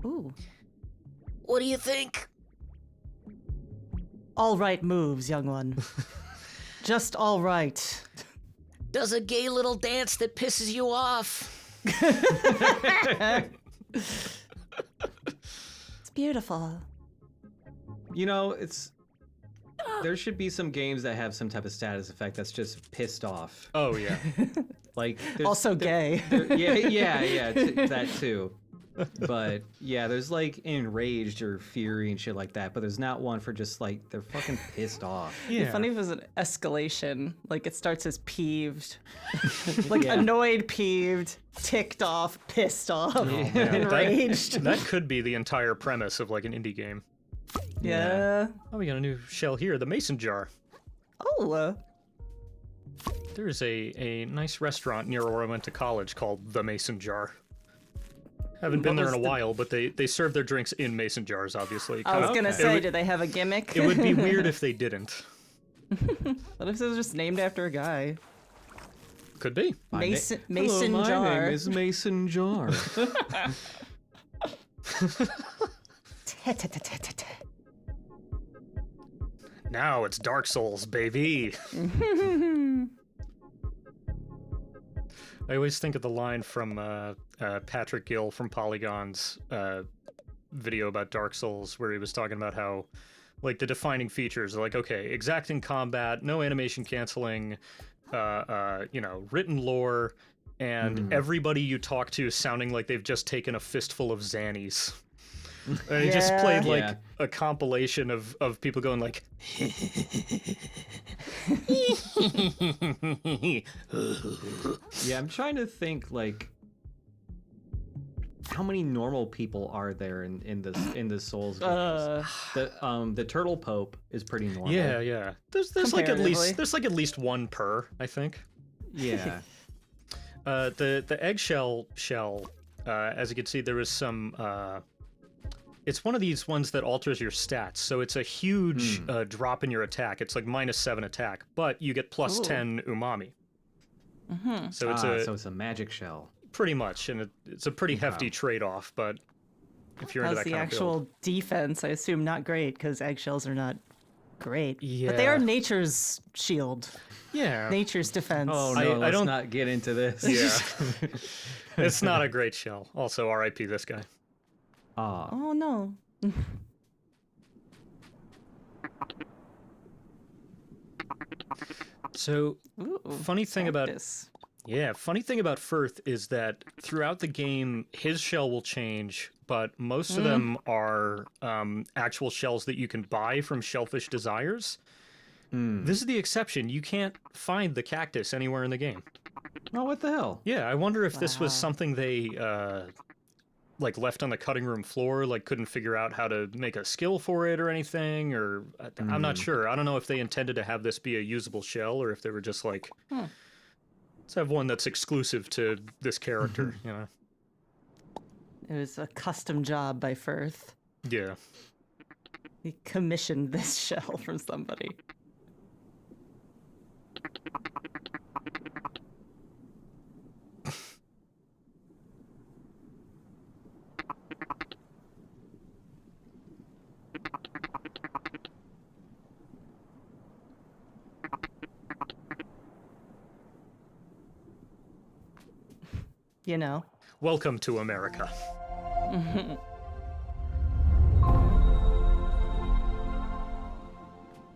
Ooh. What do you think? All right moves, young one. Just all right. Does a gay little dance that pisses you off. It's beautiful. You know, there should be some games that have some type of status effect that's just pissed off. Oh, yeah. Like Also gay. Yeah, that too. But yeah, there's like enraged or fury and shit like that, but there's not one for just like they're fucking pissed off. It'd be funny if it was an escalation. Like it starts as peeved, like Yeah. annoyed, peeved, ticked off, pissed off, man. enraged. That could be the entire premise of like an indie game. Yeah. Oh, we got a new shell here, the mason jar. Oh. There's a nice restaurant near where I went to college called the Mason Jar. Haven't been there in a while, but they serve their drinks in mason jars, obviously. I was gonna say, would- do they have a gimmick? It would be weird if they didn't. What if it was just named after a guy? Could be. Mason Hello, my Jar. name is Mason Jar. Now it's Dark Souls, baby. I always think of the line from Patrick Gill from Polygon's video about Dark Souls, where he was talking about how, like, the defining features are like, okay, exacting combat, no animation canceling, written lore, and everybody you talk to sounding like they've just taken a fistful of Xannies. And he just played like a compilation of people going like, Yeah, I'm trying to think like how many normal people are there in this Souls games? The Turtle Pope is pretty normal. yeah. There's like at least one per, I think. Yeah. The eggshell shell, as you can see, there is some. It's one of these ones that alters your stats, so it's a huge drop in your attack. It's like -7 attack, but you get +10 umami. Mm-hmm. So it's a magic shell. pretty much, and it's a pretty hefty trade-off. But if you're into How's that the kind of actual build, defense? I assume not great, because eggshells are not great. Yeah. But they are nature's shield. yeah, Nature's defense. Oh I no, let's don't- not get into this. yeah, it's not a great shell. Also, R.I.P. this guy. Ah. Oh no. So Ooh, funny thing about cactus. Firth is that throughout the game, his shell will change, but most of them are actual shells that you can buy from Shellfish Desires. This is the exception. You can't find the cactus anywhere in the game. Oh, what the hell? Yeah, I wonder if this was Wow. something they like left on the cutting room floor, like couldn't figure out how to make a skill for it or anything, or I'm not sure. I don't know if they intended to have this be a usable shell or if they were just like, let's have one that's exclusive to this character, you know? It was a custom job by Firth. Yeah. He commissioned this shell from somebody. You know. Welcome to America.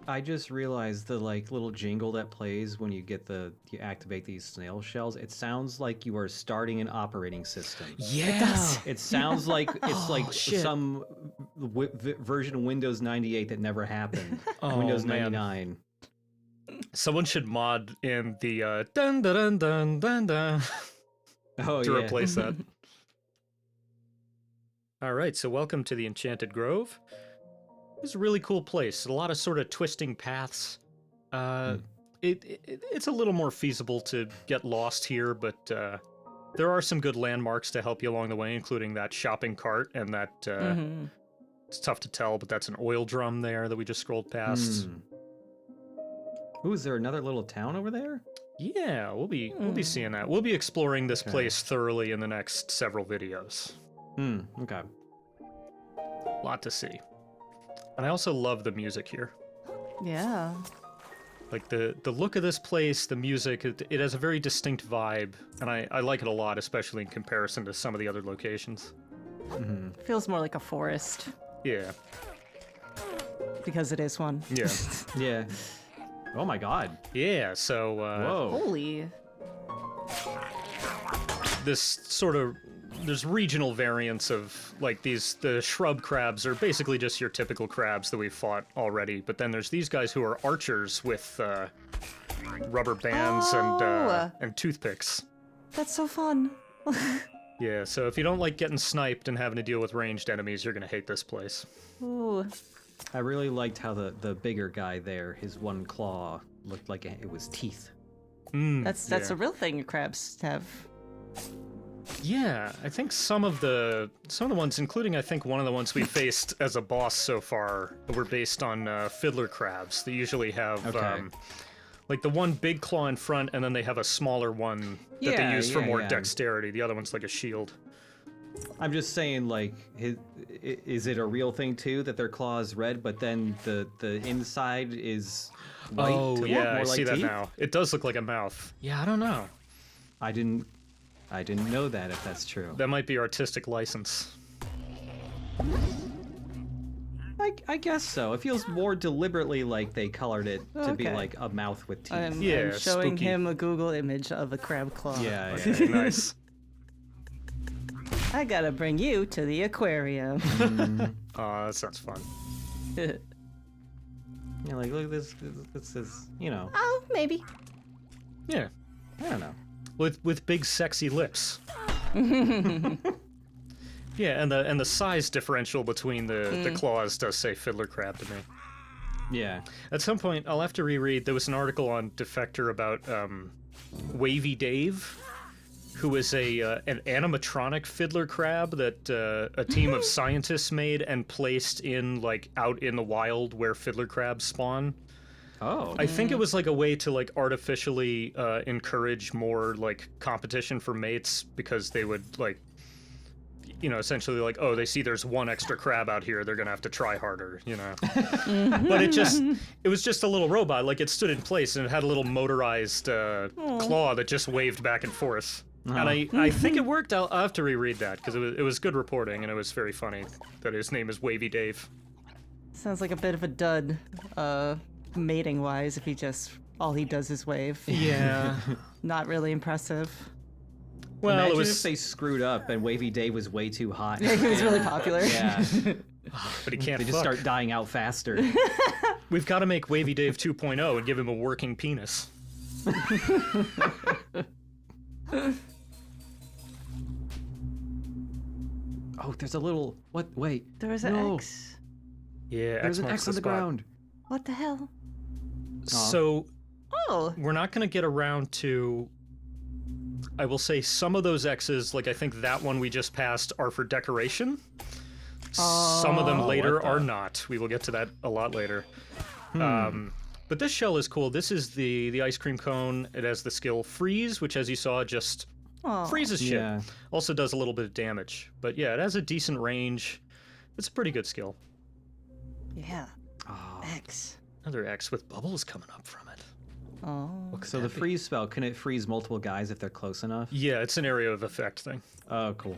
I just realized the like little jingle that plays when you activate these snail shells. It sounds like you are starting an operating system. Yeah. It sounds like it's like some version of Windows 98 that never happened. Oh, Windows man. 99. Someone should mod in the dun dun dun dun dun dun Oh to yeah. replace that. All right, so welcome to the Enchanted Grove. It's a really cool place. A lot of sort of twisting paths. It's a little more feasible to get lost here, but there are some good landmarks to help you along the way, including that shopping cart and that. It's tough to tell, but that's an oil drum there that we just scrolled past. Ooh, is there another little town over there? Yeah, we'll be seeing that. We'll be exploring this place thoroughly in the next several videos. Okay. Lot to see. And I also love the music here. Yeah. Like the look of this place, the music, it has a very distinct vibe, and I like it a lot, especially in comparison to some of the other locations. Feels more like a forest Yeah. because it is one. Yeah. Yeah. Oh my god. Yeah, so Whoa. Holy. this sort of there's regional variants of like the shrub crabs are basically just your typical crabs that we've fought already, but then there's these guys who are archers with rubber bands Oh. and toothpicks. That's so fun. Yeah, so if you don't like getting sniped and having to deal with ranged enemies, you're gonna hate this place. Ooh. I really liked how the bigger guy there, his one claw looked like it was teeth. That's yeah. a real thing crabs have. Yeah, I think some of the ones, including I think one of the ones we faced as a boss so far, were based on fiddler crabs. They usually have like the one big claw in front, and then they have a smaller one that they use for more dexterity. The other one's like a shield. I'm just saying, like, is it a real thing too that their claw is red, but then the inside is white? Oh to yeah, look more I like see that teeth? now. It does look like a mouth. Yeah, I don't know. I didn't know that, if that's true. That might be artistic license. I guess so. It feels more deliberately like they colored it to be Okay. like a mouth with teeth. I'm Yeah, showing spooky. him a Google image of a crab claw. Yeah, yeah. Okay, nice. I gotta bring you to the aquarium. Aw, that sounds fun. Yeah, like, look, this is, you know, Oh, maybe. Yeah, I don't know. with big sexy lips. Yeah, and the size differential between the claws does say fiddler crab to me. Yeah. At some point, I'll have to reread. There was an article on Defector about Wavy Dave, who is an animatronic fiddler crab that a team of scientists made and placed in like out in the wild where fiddler crabs spawn. Oh. I think it was like a way to like artificially encourage more like competition for mates, because they would like, you know, essentially like, oh, they see there's one extra crab out here, they're gonna have to try harder, you know. But it was just a little robot, like it stood in place and it had a little motorized claw that just waved back and forth. And I think it worked. I'll have to reread that because it was good reporting, and it was very funny that his name is Wavy Dave. Sounds like a bit of a dud, mating wise, if all he does is wave. Yeah. Not really impressive. Well, Imagine it was, if they screwed up and Wavy Dave was way too hot. He was really popular. Yeah. but he can't. They just fuck. start dying out faster. We've got to make Wavy Dave 2.0 and give him a working penis. Oh, there's a little. What? Wait. There was an No. X. Yeah, There's an marks X on the spot. ground. What the hell? So Oh. we're not going to get around to. I will say some of those X's, like I think that one we just passed, are for decoration. Some of them later what the- are not. We will get to that a lot later. But this shell is cool. This is the ice cream cone. It has the skill freeze, which, as you saw, just Oh. freezes shit. Yeah. Also does a little bit of damage. But yeah, it has a decent range. It's a pretty good skill. Yeah. Oh. X. Another X with bubbles coming up from it. Oh. So the freeze spell, can it freeze multiple guys if they're close enough? Yeah, it's an area of effect thing. Oh, cool.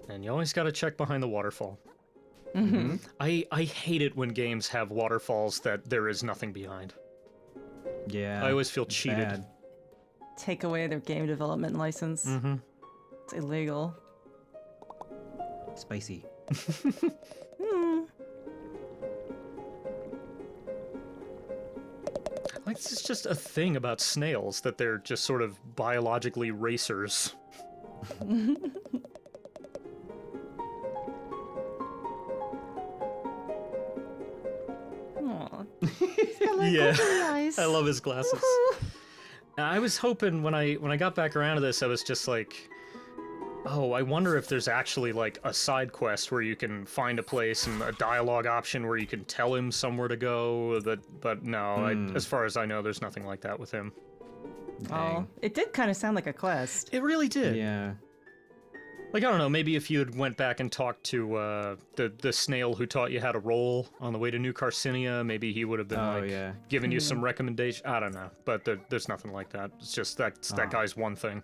And you always got to check behind the waterfall. Mm-hmm. I hate it when games have waterfalls that there is nothing behind. Yeah. I always feel it's cheated. bad. Take away their game development license. Mm-hmm. It's illegal. Spicy. Like, this is just a thing about snails, that they're just sort of biologically racers. Aw. He's got like Yeah. googly eyes. I love his glasses. I was hoping when I got back around to this, I was just like, oh, I wonder if there's actually like a side quest where you can find a place and a dialogue option where you can tell him somewhere to go. But no, as far as I know, there's nothing like that with him. Oh, Dang. it did kind of sound like a quest. It really did. Yeah. Like, I don't know, maybe if you had went back and talked to the snail who taught you how to roll on the way to New Carcinia, maybe he would have been giving you some recommendation. I don't know, but there's nothing like that. It's just that guy's one thing.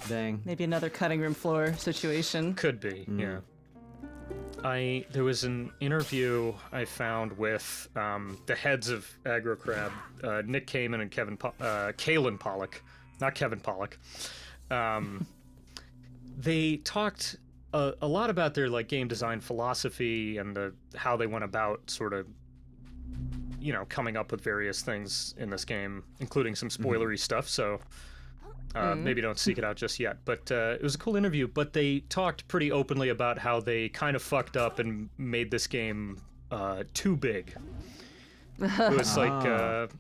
Dang. Maybe another cutting room floor situation. Could be, yeah. There was an interview I found with the heads of Aggro Crab, Nick Kamen and Kalen Pollock, not Kevin Pollock. They talked a lot about their like game design philosophy and how they went about sort of, coming up with various things in this game, including some spoilery stuff. So maybe don't seek it out just yet. But it was a cool interview. But they talked pretty openly about how they kind of fucked up and made this game too big. It was like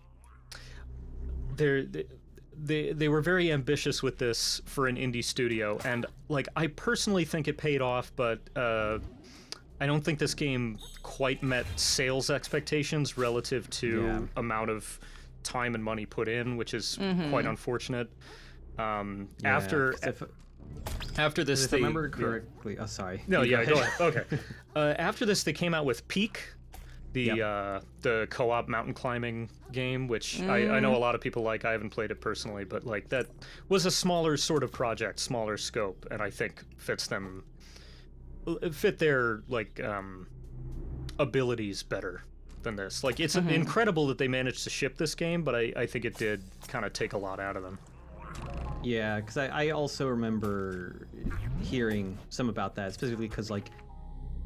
they were very ambitious with this for an indie studio, and like I personally think it paid off, but I don't think this game quite met sales expectations relative to amount of time and money put in, which is quite unfortunate. After this, if I remember correctly. Oh, sorry. No, go ahead. Okay. After this, they came out with Peak, the co-op mountain climbing game, which I know a lot of people like. I haven't played it personally, but like that was a smaller sort of project, smaller scope, and I think fit their like abilities better than this. Like it's incredible that they managed to ship this game, but I think it did kind of take a lot out of them. Yeah, because I also remember hearing some about that, specifically because like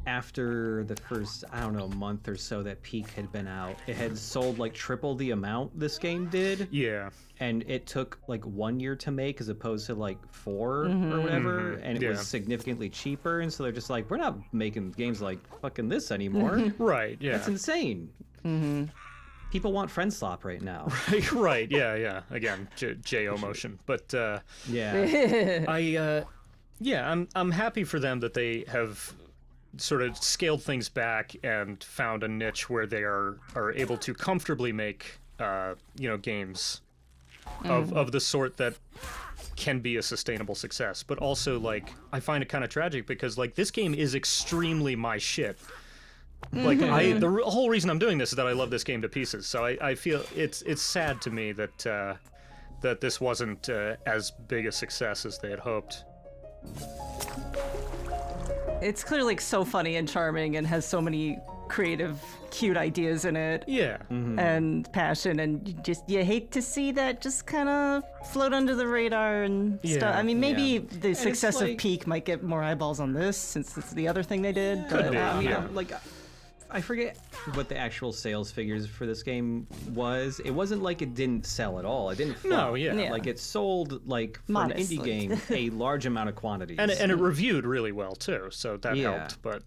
after the first, I don't know, month or so that Peak had been out, it had sold like triple the amount this game did. Yeah. And it took like 1 year to make as opposed to like 4 or whatever. And it was significantly cheaper. And so they're just like, we're not making games like fucking this anymore. Right, yeah. That's insane. People want friend slop right now. Right, yeah. Again, J.O. motion. But I'm happy for them that they have sort of scaled things back and found a niche where they are able to comfortably make games of the sort that can be a sustainable success. But also, like, I find it kind of tragic because like this game is extremely my shit. Like the whole reason I'm doing this is that I love this game to pieces. So I feel it's sad to me that that this wasn't as big a success as they had hoped. It's clearly like so funny and charming and has so many creative, cute ideas in it. Yeah. And passion, and you hate to see that just kind of float under the radar and stuff. I mean, maybe the success of Peak might get more eyeballs on this since it's the other thing they did. Could but, be. I mean, like, I forget what the actual sales figures for this game was. It wasn't like it didn't sell at all. It didn't flop. No, yeah. Like it sold like for Modestly. an indie game a large amount of quantities. And it reviewed really well too, so that helped. But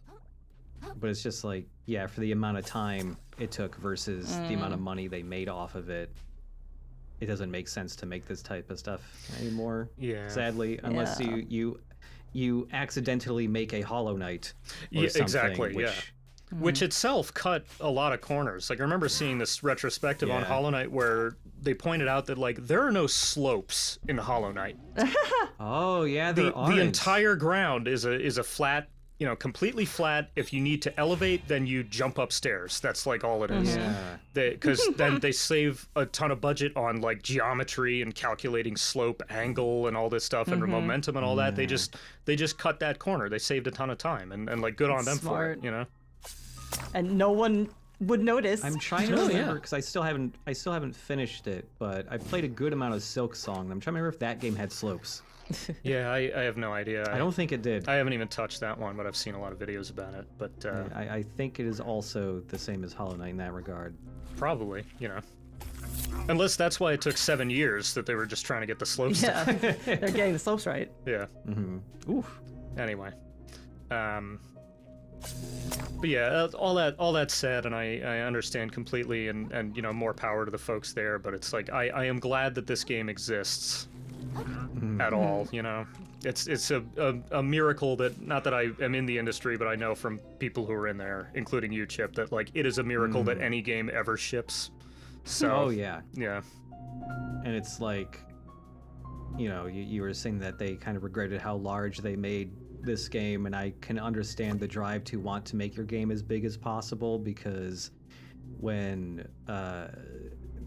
it's just like, for the amount of time it took versus the amount of money they made off of it, it doesn't make sense to make this type of stuff anymore. Yeah. Sadly, unless you accidentally make a Hollow Knight or something, exactly. Which itself cut a lot of corners. Like I remember seeing this retrospective on Hollow Knight where they pointed out that like there are no slopes in Hollow Knight. Oh yeah, there aren't. The entire ground is a flat, completely flat. If you need to elevate, then you jump upstairs. That's like all it is. Because then they save a ton of budget on like geometry and calculating slope, angle, and all this stuff, and momentum and all that. They just cut that corner. They saved a ton of time, and like good on them Smart. for it. And no one would notice. I'm trying to remember because I still haven't finished it, but I played a good amount of Silk Song. I'm trying to remember if that game had slopes. Yeah, I have no idea. I don't think it did. I haven't even touched that one, but I've seen a lot of videos about it. But I think it is also the same as Hollow Knight in that regard. Probably, Unless that's why it took 7 years, that they were just trying to get the slopes down. They're getting the slopes right. Yeah. Oof. Anyway. But yeah, all that said, and I understand completely, and more power to the folks there. But it's like I am glad that this game exists at all. It's a miracle that, not that I am in the industry, but I know from people who are in there, including you, Chip, that like it is a miracle that any game ever ships. So yeah. And it's like, you were saying that they kind of regretted how large they made this game, and I can understand the drive to want to make your game as big as possible, because when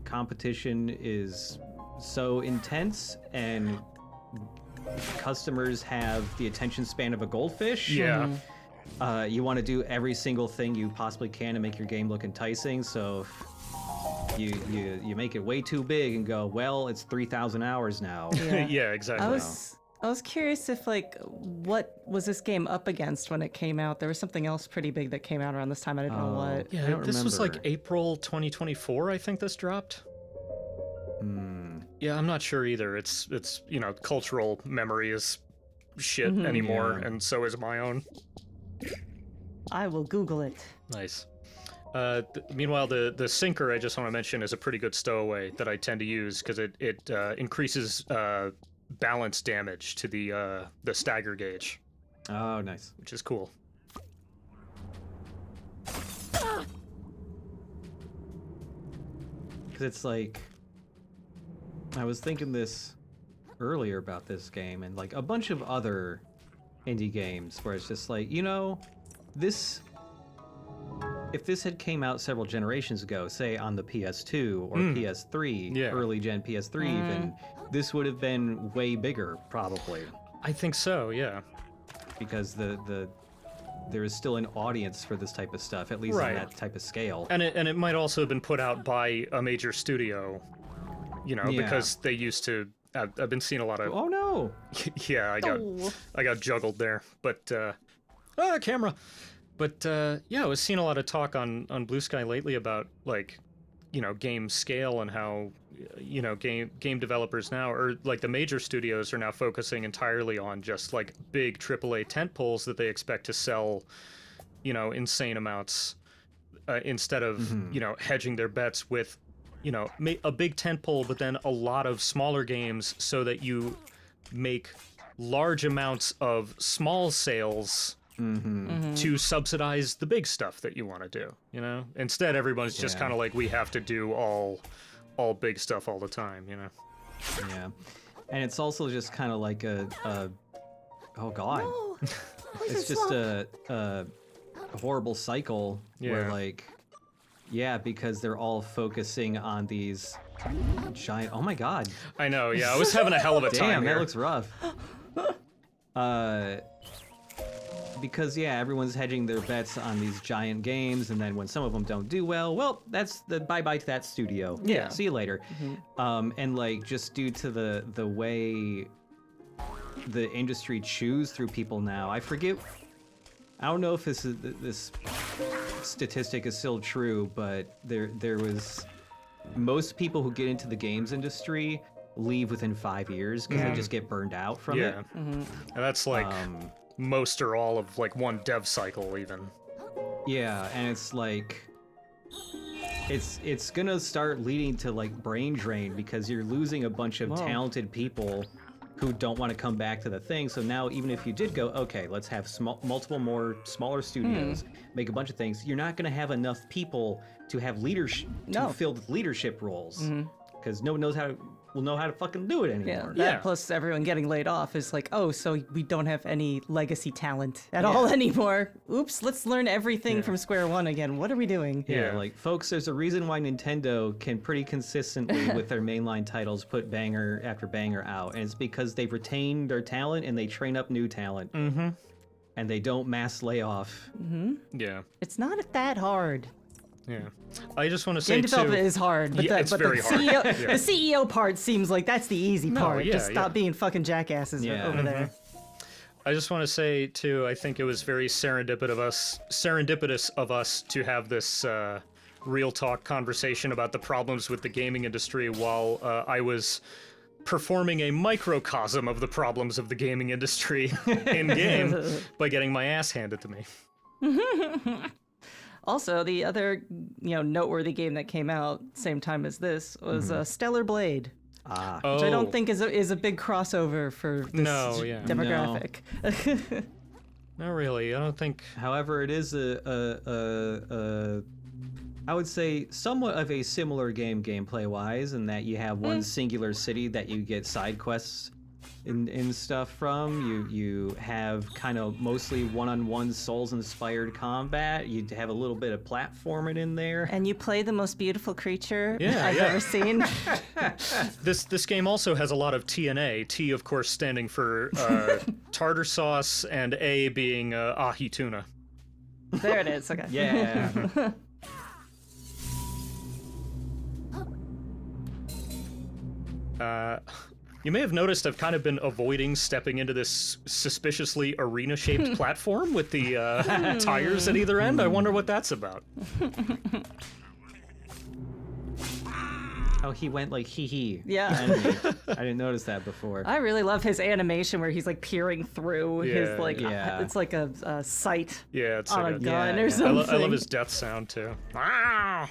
competition is so intense and customers have the attention span of a goldfish, you want to do every single thing you possibly can to make your game look enticing. So if you make it way too big and go, well, it's 3,000 hours now. Yeah, exactly. I was curious if, like, what was this game up against when it came out? There was something else pretty big that came out around this time. I didn't know what. Yeah, this was like April 2024, I think this dropped. Yeah, I'm not sure either. It's cultural memory is shit anymore, and so is my own. I will Google it. Nice. Meanwhile, the sinker I just want to mention is a pretty good stowaway that I tend to use because it increases balance damage to the stagger gauge. Oh, nice. Which is cool. Because it's like, I was thinking this earlier about this game and like a bunch of other indie games where it's just like, if this had came out several generations ago, say on the PS2 or PS3, early gen PS3 even, this would have been way bigger probably. I think so, yeah. Because there is still an audience for this type of stuff, at least on that type of scale. And it might also have been put out by a major studio, because they used to. I've been seeing a lot of. Oh no! Yeah, I got juggled there, but camera. But I was seeing a lot of talk on Blue Sky lately about like, game scale and how, game developers now, or like the major studios are now focusing entirely on just like big AAA tentpoles that they expect to sell, insane amounts, instead of hedging their bets with, a big tentpole, but then a lot of smaller games so that you make large amounts of small sales. To subsidize the big stuff that you want to do, Instead, everyone's just kind of like, we have to do all big stuff all the time, Yeah, and it's also just kind of like oh god, No. it's just a horrible cycle where like, because they're all focusing on these giant. Oh my god. I know. Yeah, I was having a hell of a time. Damn, here. that looks rough. Because everyone's hedging their bets on these giant games, and then when some of them don't do well, that's the bye-bye to that studio. Yeah. See you later. And like, just due to the way the industry chews through people now, I don't know if this statistic is still true, but there was most people who get into the games industry leave within 5 years because they just get burned out from it. And that's like most or all of like one dev cycle even. Yeah, and it's like it's gonna start leading to like brain drain because you're losing a bunch of talented people who don't want to come back to the thing. So now even if you did go, okay, let's have multiple more smaller studios, make a bunch of things, you're not gonna have enough people to have leadership to fill the leadership roles because no one will know how to fucking do it anymore. That plus everyone getting laid off is like, oh, so we don't have any legacy talent at all anymore. Oops, let's learn everything from square one again. What are we doing? Yeah, like, folks, there's a reason why Nintendo can pretty consistently, with their mainline titles, put banger after banger out, and it's because they've retained their talent and they train up new talent. And they don't mass lay off. Yeah. It's not that hard. Yeah. I just want to say, Game development is hard, but, it's very hard. The CEO part seems like that's the easy part. yeah, Just stop being fucking jackasses over there. I just want to say, too, I think it was very serendipitous of us to have this real talk conversation about the problems with the gaming industry while I was performing a microcosm of the problems of the gaming industry in-game by getting my ass handed to me. Also, the other, noteworthy game that came out same time as this was Stellar Blade. Which I don't think is a big crossover for this demographic. No. Not really. I don't think. However, it is I would say somewhat of a similar game gameplay wise, in that you have one singular city that you get side quests and stuff from. You have kind of mostly one-on-one Souls-inspired combat. You have a little bit of platforming in there. And you play the most beautiful creature Yeah, I've yeah. ever seen. This game also has a lot of TNA. T, of course, standing for tartar sauce, and A being ahi tuna. There it is. Okay. Yeah. You may have noticed I've kind of been avoiding stepping into this suspiciously arena-shaped platform with the tires at either end. I wonder what that's about. Oh, he went like hee. Yeah. I didn't notice that before. I really love his animation where he's like peering through his like Yeah. it's like a sight Yeah, it's on like a gun or yeah. something. I love his death sound too. Ah!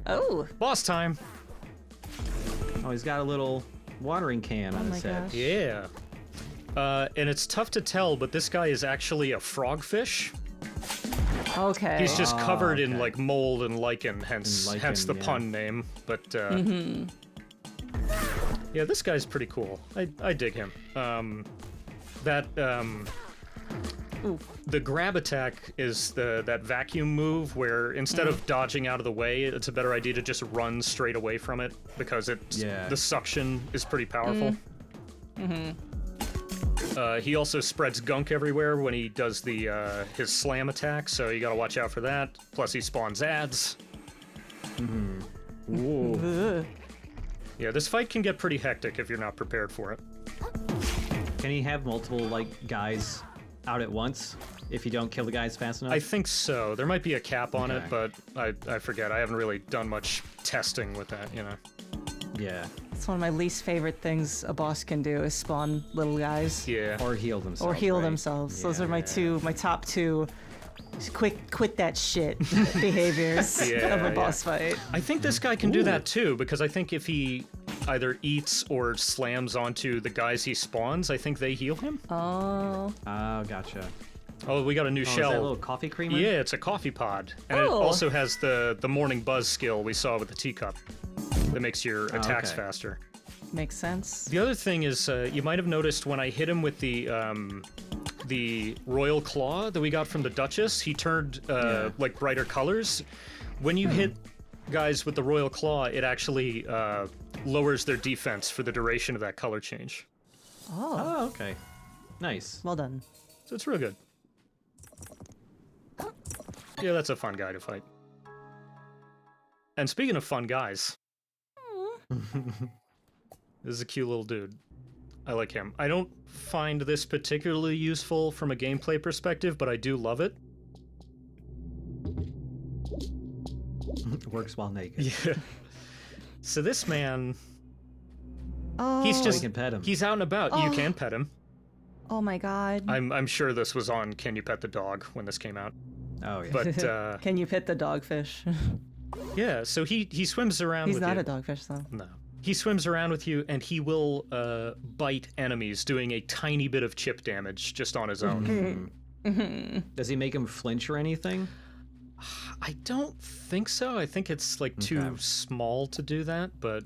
Oh. Boss time. Oh, he's got a little watering can on my his head. gosh. Yeah. And it's tough to tell, but this guy is actually a frogfish. Okay. He's just covered in okay. like mold and lichen, hence lichen, the yeah. pun name. But yeah, this guy's pretty cool. I dig him. The grab attack is that vacuum move where instead of dodging out of the way, it's a better idea to just run straight away from it because the suction is pretty powerful. He also spreads gunk everywhere when he does his slam attack, so you gotta watch out for that. Plus he spawns ads. Ooh. Ugh. Yeah, this fight can get pretty hectic if you're not prepared for it. Can he have multiple like guys out at once if you don't kill the guys fast enough? I think so. There might be a cap on it, Okay. but I forget. I haven't really done much testing with that, you know. Yeah. It's one of my least favorite things a boss can do is spawn little guys. Yeah. Or heal themselves. Or heal right? themselves. Those are my Yeah. top two. Just quit that shit behaviors Yeah, of a boss fight. I think this guy can do that too, because I think if he either eats or slams onto the guys he spawns, I think they heal him. Oh. Oh, gotcha. Oh, we got a new Oh, is shell. that a little coffee creamer? Yeah, it's a coffee pod. And it Oh. also has the morning buzz skill we saw with the teacup that makes your attacks okay. faster. Makes sense. The other thing is, you might have noticed when I hit him with the royal claw that we got from the Duchess, he turned like brighter colors. When you hit guys with the royal claw, it actually lowers their defense for the duration of that color change. Oh. Oh, okay. Nice. Well done. So it's real good. Yeah, that's a fun guy to fight. And speaking of fun guys, this is a cute little dude. I like him. I don't find this particularly useful from a gameplay perspective, but I do love it. Works while naked. Yeah. So this man, Oh. he's You just can pet him. he's out and about. You can pet him. Oh my god. I'm sure this was on Can You Pet the Dog when this came out. Oh, yeah. But Can you pet the dogfish? yeah, so he swims around He's with not you. a dogfish though. No. He swims around with you, and he will bite enemies, doing a tiny bit of chip damage just on his own. Does he make him flinch or anything? I don't think so. I think it's like too Okay. small to do that, but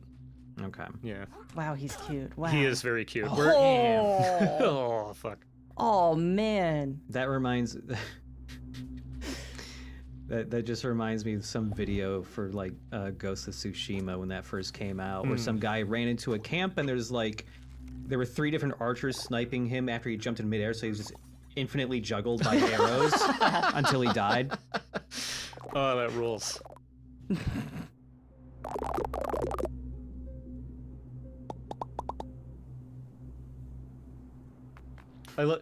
Okay. yeah. Wow, he's cute. Wow. He is very cute. Oh. Oh, fuck. Oh man. That reminds. That just reminds me of some video for like Ghost of Tsushima when that first came out, where some guy ran into a camp and there were 3 different archers sniping him after he jumped in midair, so he was just infinitely juggled by arrows until he died. Oh, that rules.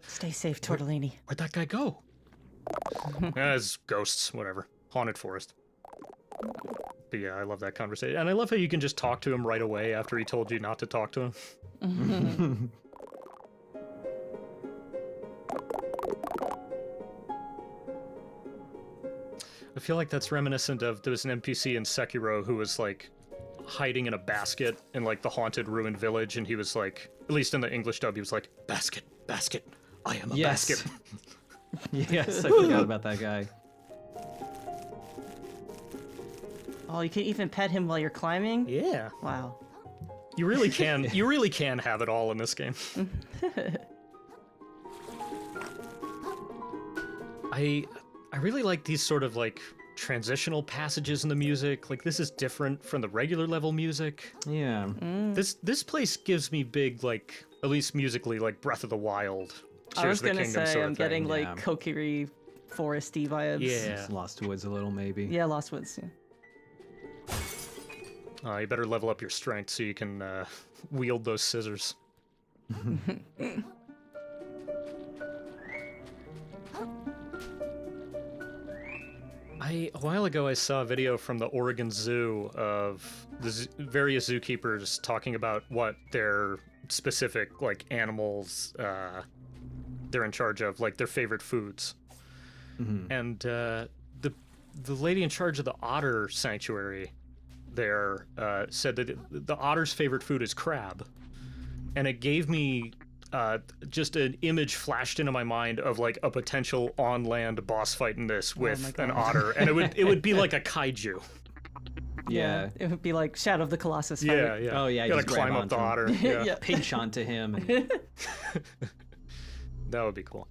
Stay safe, Tortellini. Where'd that guy go? As ghosts, whatever. Haunted forest. But yeah, I love that conversation. And I love how you can just talk to him right away after he told you not to talk to him. I feel like that's reminiscent of, there was an NPC in Sekiro who was like hiding in a basket in like the haunted ruined village, and he was like, at least in the English dub, he was like, basket, basket, I am a Yes. basket. Yes, I forgot about that guy. Oh, you can even pet him while you're climbing? Yeah. Wow. You really can. You really can have it all in this game. I really like these sort of like transitional passages in the music. Like this is different from the regular level music. Yeah. This place gives me big, like, at least musically, like Breath of the Wild. I was Tears of the gonna Kingdom say sort I'm of thing. getting like Yeah. Kokiri foresty vibes. Yeah. It's Lost Woods a little, maybe. Yeah, Lost Woods. Yeah. You better level up your strength so you can wield those scissors. A while ago, I saw a video from the Oregon Zoo of the various zookeepers talking about what their specific, like, animals they're in charge of, like, their favorite foods. And the lady in charge of the otter sanctuary there said that the otter's favorite food is crab. And it gave me just an image flashed into my mind of like a potential on-land boss fight in this with an otter, and it would be like a kaiju. Yeah. It would be like Shadow of the Colossus fight. Yeah, yeah. Oh, yeah, You gotta just grab climb up onto the him. otter. Yeah. Yeah. Pinch onto him. And... That would be cool.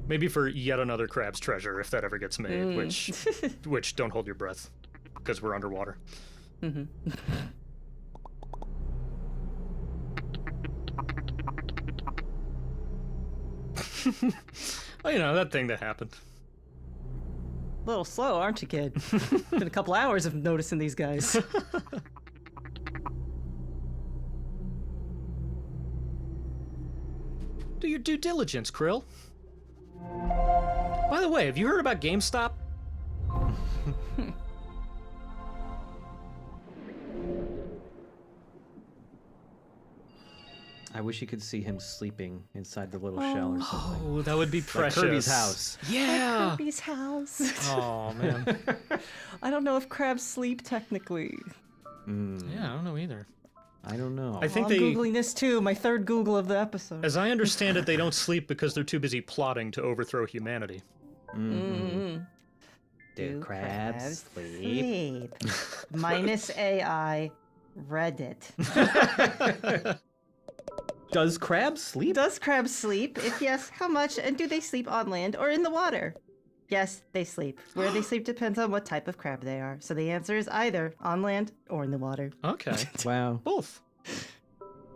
Maybe for yet another crab's treasure, if that ever gets made, which don't hold your breath, because we're underwater. Oh, you know, that thing that happened. A little slow, aren't you, kid? Been a couple hours of noticing these guys. Do your due diligence, Kril. By the way, have you heard about GameStop? I wish you could see him sleeping inside the little shell or something. Oh, that would be Like precious. Kirby's house. Yeah. Kirby's house. Oh, man. I don't know if crabs sleep technically. Yeah, I don't know either. I don't know. I think I'm they, Googling this too, my third Google of the episode. as I understand it, they don't sleep because they're too busy plotting to overthrow humanity. Do crabs sleep? Minus AI, Reddit. Does crabs sleep? Does crabs sleep? If yes, how much? And do they sleep on land or in the water? Yes, they sleep. Where they sleep depends on what type of crab they are. So the answer is either on land or in the water. Okay. Wow. Both.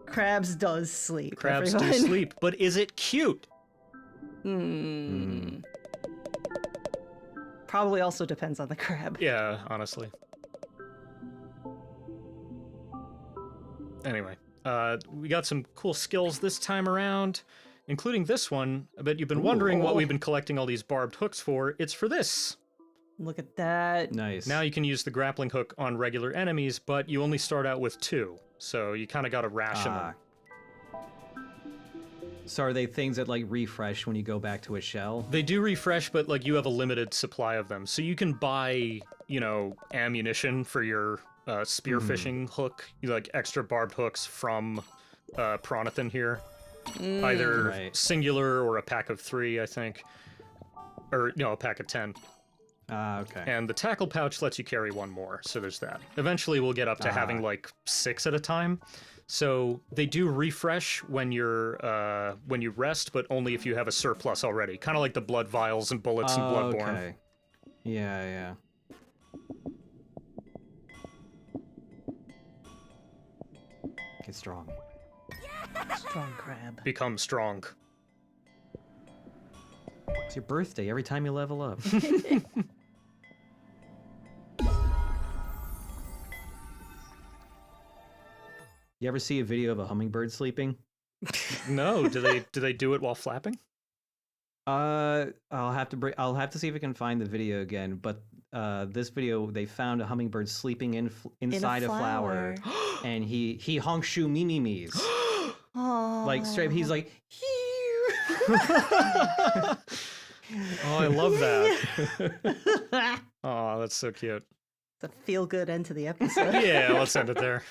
Crabs does sleep. Crabs everyone. do sleep, but is it cute? Probably also depends on the crab. Yeah, honestly. Anyway, we got some cool skills this time around, including this one. I bet you've been wondering what we've been collecting all these barbed hooks for. It's for this. Look at that. Nice. Now you can use the grappling hook on regular enemies, but you only start out with 2. So you kind of got to ration them. So are they things that like refresh when you go back to a shell? They do refresh, but like you have a limited supply of them. So you can buy, you know, ammunition for your spearfishing hook, like extra barbed hooks from Pronathan here. Either singular or a pack of 3, I think. Or, no, a pack of 10. Okay. And the tackle pouch lets you carry 1 more, so there's that. Eventually we'll get up to having like 6 at a time. So they do refresh when you're when you rest, but only if you have a surplus already. Kind of like the blood vials and bullets in Bloodborne. Okay. Yeah. Get strong. Strong crab. Become strong. It's your birthday every time you level up. You ever see a video of a hummingbird sleeping? No, do they do it while flapping? I'll have to see if I can find the video again. But this video, they found a hummingbird sleeping inside a flower, and he honkshu memes. Like straight, he's like. Oh, I love that. Oh, that's so cute. It's a feel-good end to the episode. Yeah, let's end it there.